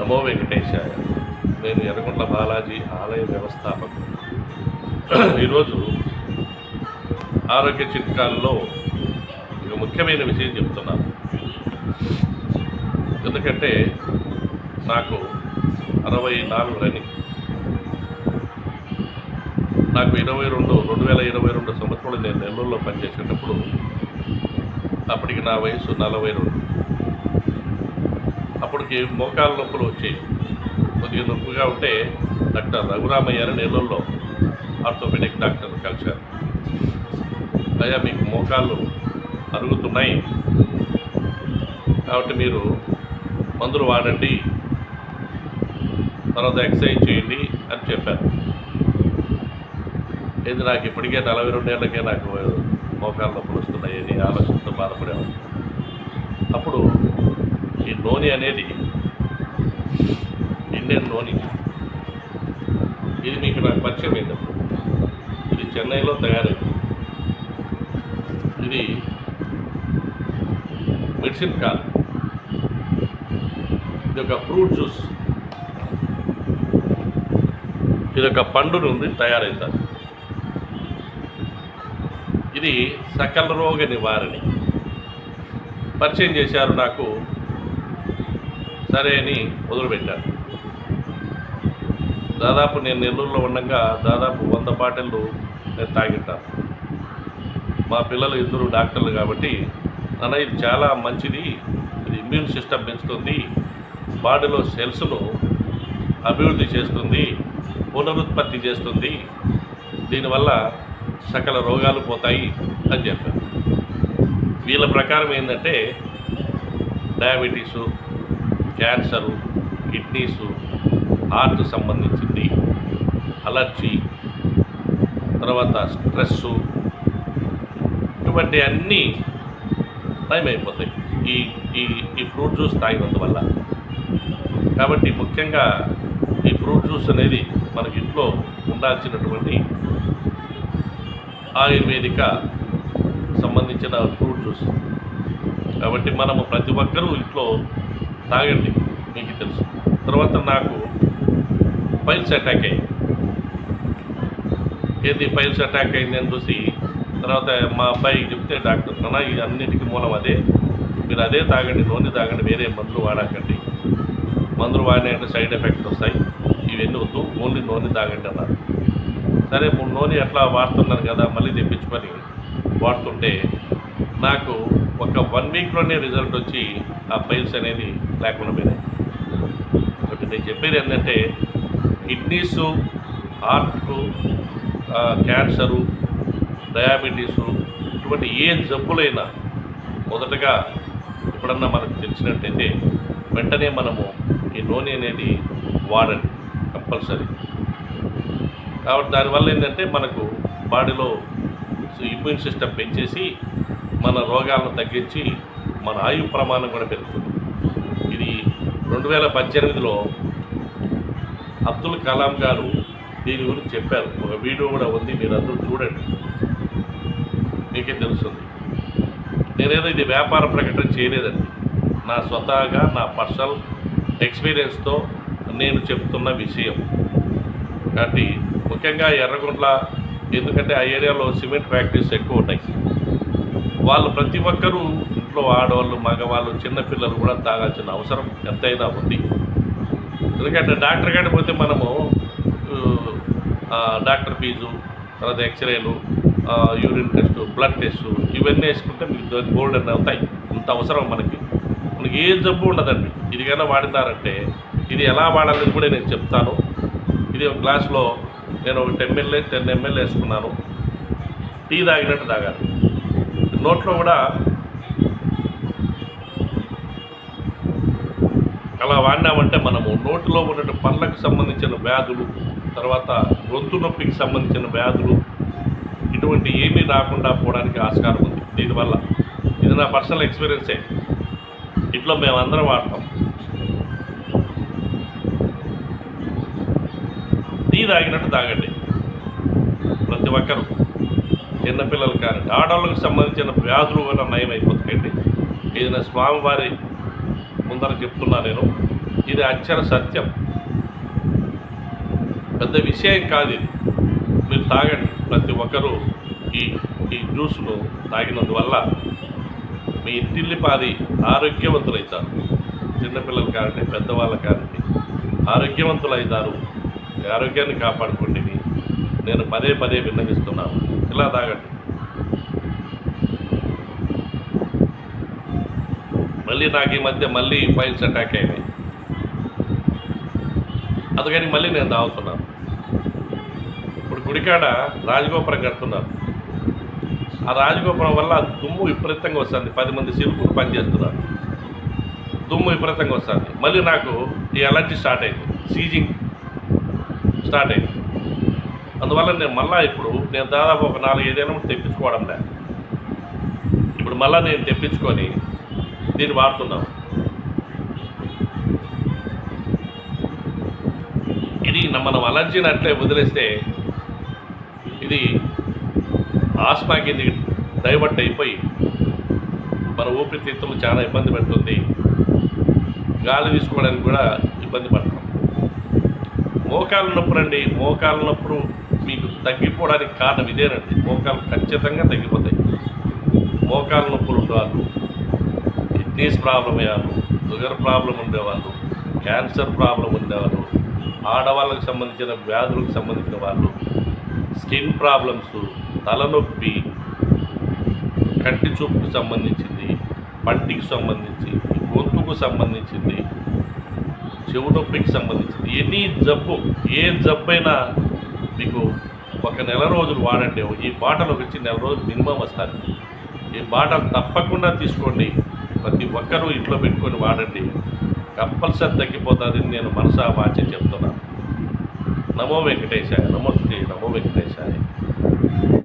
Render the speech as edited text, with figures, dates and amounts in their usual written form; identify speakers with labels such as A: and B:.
A: నమో వెంకటేశాయ. నేను ఎర్రగుంట్ల బాలాజీ ఆలయ వ్యవస్థాపకుడు. ఈరోజు ఆరోగ్య చిట్కాల్లో ఒక ముఖ్యమైన విషయం చెప్తున్నాను. ఎందుకంటే నాకు 64 రన్నింగ్. నాకు 2022 సంవత్సరంలో నేను నెల్లూరులో పనిచేసేటప్పుడు అప్పటికి నా వయసు 42. అప్పటికి మోకాళ్ళ నొప్పులు వచ్చాయి. కొద్దిగా నొప్పిగా ఉంటే డాక్టర్ రఘురామయ్య అని నెల్లూరులో ఆర్థోపెడిక్ డాక్టర్ కలిశారు. అయ్యా, మీకు మోకాళ్ళు అరుగుతున్నాయి కాబట్టి మీరు మందులు వాడండి, తర్వాత ఎక్సర్సైజ్ చేయండి అని చెప్పారు. ఇది నాకు ఇప్పటికే 42 ఏళ్ళకే నాకు మోకాళ్ళ నొప్పులు వస్తున్నాయి అని ఆలోచనతో బాధపడేవాడు. అప్పుడు ఈ నూనె అనేది ఇండియన్ నూనె, ఇది మీకు నాకు పరిచయం అయిందప్పుడు. ఇది చెన్నైలో తయారైంది. ఇది మెడిసిన్ కాదు, ఇది ఒక ఫ్రూట్ జ్యూస్. ఇది ఒక పండు నుండి తయారవుతుంది. ఇది సకల రోగ నివారణి. పరిచయం చేశారు నాకు, సరే అని మొదలుపెట్టారు. దాదాపు నేను నెల్లూరులో ఉండగా దాదాపు 100 బాటిళ్ళు నేను తాగింటాను. మా పిల్లలు ఇద్దరు డాక్టర్లు కాబట్టి, నాన్న ఇది చాలా మంచిది, ఇది ఇమ్యూన్ సిస్టమ్ పెంచుతుంది, బాడీలో సెల్స్ను అభివృద్ధి చేస్తుంది, పునరుత్పత్తి చేస్తుంది, దీనివల్ల సకల రోగాలు పోతాయి అని చెప్పారు. వీళ్ళ ప్రకారం ఏంటంటే డయాబెటీసు, క్యాన్సరు, కిడ్నీసు, హార్ట్ సంబంధించింది, అలర్జీ, తర్వాత స్ట్రెస్సు, ఇటువంటి అన్నీ నయమైపోతాయి ఈ ఈ ఈ ఫ్రూట్ జ్యూస్ తాగినందువల్ల. కాబట్టి ముఖ్యంగా ఈ ఫ్రూట్ జ్యూస్ అనేది మనకి ఇంట్లో ఉండాల్సినటువంటి ఆయుర్వేదిక సంబంధించిన ఫ్రూట్ జ్యూస్. కాబట్టి మనము ప్రతి ఒక్కరూ ఇంట్లో తాగండి, మీకు తెలుసు. తర్వాత నాకు పైల్స్ అటాక్ అయ్యింది. ఏంది పైల్స్ అటాక్ అయింది అని చూసి తర్వాత మా అబ్బాయికి చెప్తే, డాక్టర్ నాన్న ఇది అన్నిటికీ మూలం అదే, మీరు అదే తాగండి, నూనె తాగండి, వేరే మందులు వాడకండి, మందులు వాడిన సైడ్ ఎఫెక్ట్స్ వస్తాయి, ఇవన్నీ వద్దు, ఓన్లీ నూనె తాగండి అన్నారు. సరే నూనె ఎట్లా వాడుతున్నాను కదా, మళ్ళీ తెప్పించుకొని వాడుతుంటే నాకు ఒక 1 వీక్లోనే రిజల్ట్ వచ్చి ఆ పైల్స్ అనేది లేకుండా పోయినాయి. కాబట్టి నేను చెప్పేది ఏంటంటే కిడ్నీసు, హార్ట్కు, క్యాన్సరు, డయాబెటీసు, ఇటువంటి ఏ జబ్బులైనా మొదటగా ఎప్పుడన్నా మనకు తెలిసినట్టయితే వెంటనే మనము ఈ నూనె అనేది వాడండి కంపల్సరీ. కాబట్టి దానివల్ల ఏంటంటే మనకు బాడీలో ఇమ్యూన్ సిస్టమ్ పెంచేసి మన రోగాలను తగ్గించి మన ఆయు ప్రమాణం కూడా పెరుగుతుంది. ఇది 2018లో అబ్దుల్ కలాం గారు దీని గురించి చెప్పారు. ఒక వీడియో కూడా ఉంది, మీరు అందరూ చూడండి, మీకే తెలుస్తుంది. నేనేదో ఇది వ్యాపార ప్రకటన చేయలేదండి, నా స్వతహాగా నా పర్సనల్ ఎక్స్పీరియన్స్తో నేను చెప్తున్న విషయం. కాబట్టి ముఖ్యంగా ఎర్రగుంట్ల, ఎందుకంటే ఆ ఏరియాలో సిమెంట్ ఫ్యాక్టరీస్ ఎక్కువ ఉన్నాయి. వాళ్ళు ప్రతి ఒక్కరూ ఇంట్లో ఆడవాళ్ళు, మగవాళ్ళు, చిన్నపిల్లలు కూడా తాగాల్సిన అవసరం ఎంతైనా ఉంది. ఎందుకంటే డాక్టర్ కాడికి పోతే మనము డాక్టర్ ఫీజు, తర్వాత ఎక్స్రేలు, యూరిన్ టెస్టు, బ్లడ్ టెస్టు, ఇవన్నీ వేసుకుంటే మీకు గోల్డ్ అన్నీ అవుతాయి. ఇంత అవసరం మనకి ఏ జబ్బు ఉండదండి. ఇది కన్నా వాడినారంటే ఇది ఎలా వాడాలని కూడా నేను చెప్తాను. ఇది ఒక గ్లాసులో నేను ఒక 10 ml వేసుకున్నాను. టీ తాగినట్టు తాగాలి. నోట్లో కూడా అలా వాడినామంటే మనము నోటిలో ఉన్న పళ్ళకు సంబంధించిన వ్యాధులు, తర్వాత గొంతు నొప్పికి సంబంధించిన వ్యాధులు, ఇటువంటి ఏమీ రాకుండా పోవడానికి ఆస్కారం ఉంది దీనివల్ల. ఇది నా పర్సనల్ ఎక్స్పీరియన్సే. ఇంట్లో మేమందరం వాడతాం. టీ తాగినట్టు తాగండి ప్రతి ఒక్కరు, చిన్నపిల్లలు కానీ ఆడవాళ్ళకి సంబంధించిన వ్యాధులు కూడా నయం అయిపోతాయండి. ఇది నా స్వామివారి ముందర చెప్తున్నా నేను. ఇది అక్షర సత్యం, పెద్ద విషయం కాదు ఇది. మీరు తాగండి, ప్రతి ఒక్కరూ ఈ ఈ జ్యూస్ను తాగినందువల్ల మీ ఇంటిల్లిపాది ఆరోగ్యవంతులవుతారు. చిన్నపిల్లలు కానివ్వండి, పెద్దవాళ్ళు కానివ్వండి, ఆరోగ్యవంతులవుతారు. మీ ఆరోగ్యాన్ని కాపాడుకోండి. నేను పదే పదే విన్నవిస్తున్నాను, ఇలా తాగండి. మళ్ళీ నాకు ఈ మధ్య మళ్ళీ ఫైల్స్ అటాక్ అయినాయి, అందుకని మళ్ళీ నేను తాగుతున్నాను. ఇప్పుడు గుడికాడ రాజగోపురం కడుతున్నారు. ఆ రాజగోపురం వల్ల దుమ్ము విపరీతంగా వస్తుంది. 10 మంది శిల్పులు పనిచేస్తున్నారు, దుమ్ము విపరీతంగా వస్తుంది. మళ్ళీ నాకు ఈ అలర్జీ స్టార్ట్ అయింది, సీజింగ్ స్టార్ట్ అయింది. అందువల్ల నేను మళ్ళీ ఇప్పుడు నేను దాదాపు ఒక 4-5 ఏళ్ళ తెప్పించుకోవడం లేదు. ఇప్పుడు మళ్ళీ నేను తెప్పించుకొని దీన్ని వాడుతున్నాను. ఇది మనం అలర్జీని అట్లే వదిలేస్తే ఇది ఆస్మాకి డైవర్ట్ అయిపోయి మన ఊపిరితిత్తులు చాలా ఇబ్బంది పెడుతుంది. గాలి తీసుకోవడానికి కూడా ఇబ్బంది పడతాం. మోకాళ్ళ నొప్పులు అండి, మోకాళ్ళ నొప్పులు మీకు తగ్గిపోవడానికి కారణం ఇదేనండి. మోకాళ్ళు ఖచ్చితంగా తగ్గిపోతాయి. మోకాళ్ళ నొప్పులు ఉండేవాళ్ళు, కిడ్నీస్ ప్రాబ్లం అయ్యేవాళ్ళు, షుగర్ ప్రాబ్లం ఉండేవాళ్ళు, క్యాన్సర్ ప్రాబ్లం ఉండేవాళ్ళు, ఆడవాళ్ళకు సంబంధించిన వ్యాధులకు సంబంధించిన వాళ్ళు, స్కిన్ ప్రాబ్లమ్స్, తలనొప్పి, కంటి చూపుకు సంబంధించింది, పంటికి సంబంధించి, గొంతుకు సంబంధించింది, చెవు నొప్పికి సంబంధించింది, ఎనీ జబ్బు, ఏ జబ్బైనా మీకు ఒక నెల రోజులు వాడండి. ఈ బాటలు వచ్చి నెల రోజులు మినిమం వస్తారు. ఈ బాటలు తప్పకుండా తీసుకోండి. ప్రతి ఒక్కరూ ఇంట్లో పెట్టుకొని వాడండి, కంపల్సరీ తగ్గిపోతుందని నేను మనసా వాచ చెప్తున్నాను. నమో వెంకటేశాయ, నమస్తే, నమో వెంకటేశాయ.